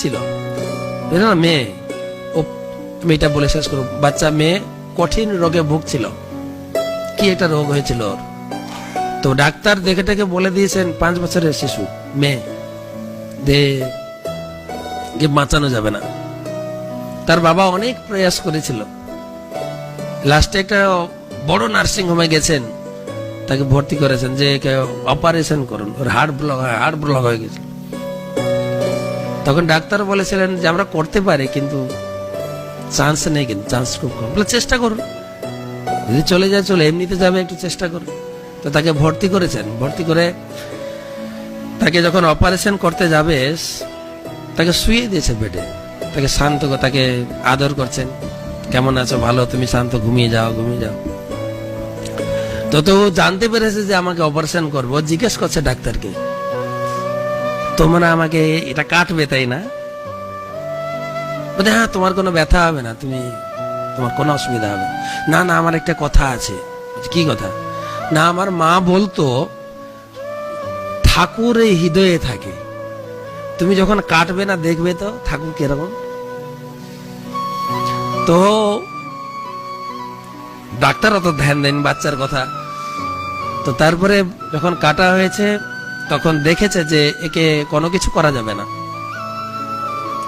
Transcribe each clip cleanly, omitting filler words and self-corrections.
ছিল, বুঝলে না, মেয়ে, ও মেয়েটা বলে শেষ করো, বাচ্চা মেয়ে কঠিন রোগে ভুগছিল। কি একটা রোগ হয়েছিল ওর, তো ডাক্তার দেখে টেকে বলে দিয়েছেন 5 বছরের শিশু মেয়ে, বাঁচানো যাবে না। তার বাবা অনেক প্রয়াস করেছিল, লাস্টে একটা বড় নার্সিং হোমে গেছেন, তাকে ভর্তি করেছেন যে অপারেশন করুন, ওর হার্ট ব্লক হয়ে গেছে। তখন ডাক্তার বলেছিলেন যে আমরা করতে পারি কিন্তু চান্স নেই, কিন্তু চান্স খুব কম, বলে চেষ্টা করুন, যদি চলে যায় চলে, এমনিতে যাবে, একটু চেষ্টা করুন। তো তাকে ভর্তি করেছেন, ভর্তি করে তাকে যখন অপারেশন করতে যাবে তাকে শুয়ে দিয়েছে বেডে, তাকে শান্ত, তাকে আদর করছেন, কেমন আছো, ভালো, তুমি শান্ত, ঘুমিয়ে যাও। তো জানতে পেরেছে যে আমাকে অপারেশন করবো, জিজ্ঞেস করছে ডাক্তারকে, তোমরা আমাকে এটা কাটবে তাই না? বলে হ্যাঁ, তোমার কোনো ব্যথা হবে না, তোমার কোনো অসুবিধা হবে না। না, আমার একটা কথা আছে। কি কথা? না, আমার মা বলতো ঠাকুর এই হৃদয়ে থাকে, তুমি যখন কাটবে না দেখবে তো ঠাকুর কিরকম। তো ডাক্তার অত ধ্যান দেন বাচ্চার কথা। তো তারপরে যখন কাটা হয়েছে তখন দেখেছে যে একে কোনো কিছু করা যাবে না,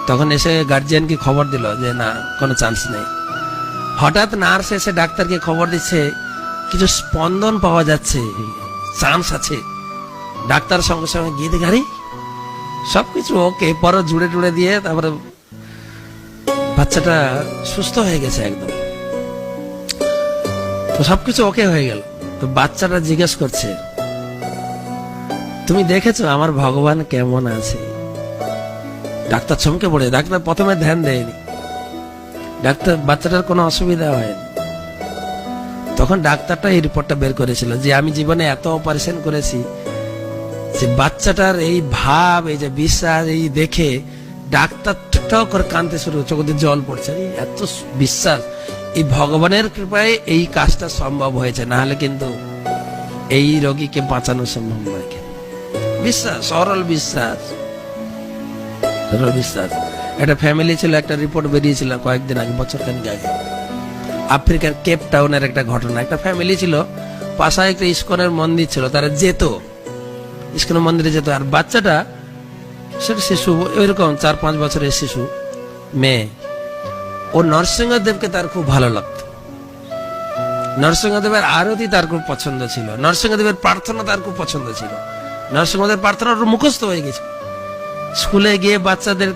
তখন এসে গার্জিয়ানকে খবর দিল যে না, কোনো চান্স নেই। হঠাৎ নার্স এসে ডাক্তারকে খবর দিচ্ছে কিছু স্পন্দন পাওয়া যাচ্ছে, চান্স আছে। ডাক্তার সঙ্গে সঙ্গে গিয়ে দেখে আরে সবকিছু ওকে, পরে জুড়ে দিয়ে তারপরে বাচ্চাটা সুস্থ হয়ে গেছে একদম। তো সবকিছু ওকে হয়ে গেল। তো বাচ্চাটা জিজ্ঞেস করছে, তুমি দেখেছো আমার ভগবান কেমন আছে? ডাক্তার চমকে পড়ে, ডাক্তার প্রথমে ধ্যান দেয়নি, ডাক্তার বাচ্চাটার কোনো অসুবিধা হয়নি। তখন ডাক্তারটা এই রিপোর্টটা বের করেছিল যে আমি জীবনে এত অপারেশন করেছি, যে বাচ্চাটার এই ভাব, এই যে বিশ্বাস, এই দেখে ডাক্তার ঠক করে কাঁদতে শুরু, চোখে জল পড়ছে, এত বিশ্বাস, এই ভগবানের কৃপায় এই কাজটা সম্ভব হয়েছে, না হলে কিন্তু এই রোগীকে বাঁচানো সম্ভব নয়। বিশ্বাস, সরল বিশ্বাস। একটা ফ্যামিলি ছিল, একটা রিপোর্ট বেরিয়েছিল কয়েকদিন আগে, বছরখানেক আগে, আফ্রিকার কেপ টাউনের একটা ঘটনা। একটা ফ্যামিলি ছিল, পাশে একটা ইস্কনের মন্দির ছিল, তারা যেত, ইস্কনের মন্দিরে যেত, আর বাচ্চাটা সেটা শিশু, এরকম 4-5 বছরের শিশু মেয়ে, ও নরসিংহদেবকে তার খুব ভালো লাগতো, নরসিংহদেবের আরতি তার খুব পছন্দ ছিল, নরসিংহদেবের প্রার্থনা তার খুব পছন্দ ছিল, নরসিংহদেবের প্রার্থনা মুখস্থ হয়ে গেছে। স্কুলে গিয়ে বাচ্চাদের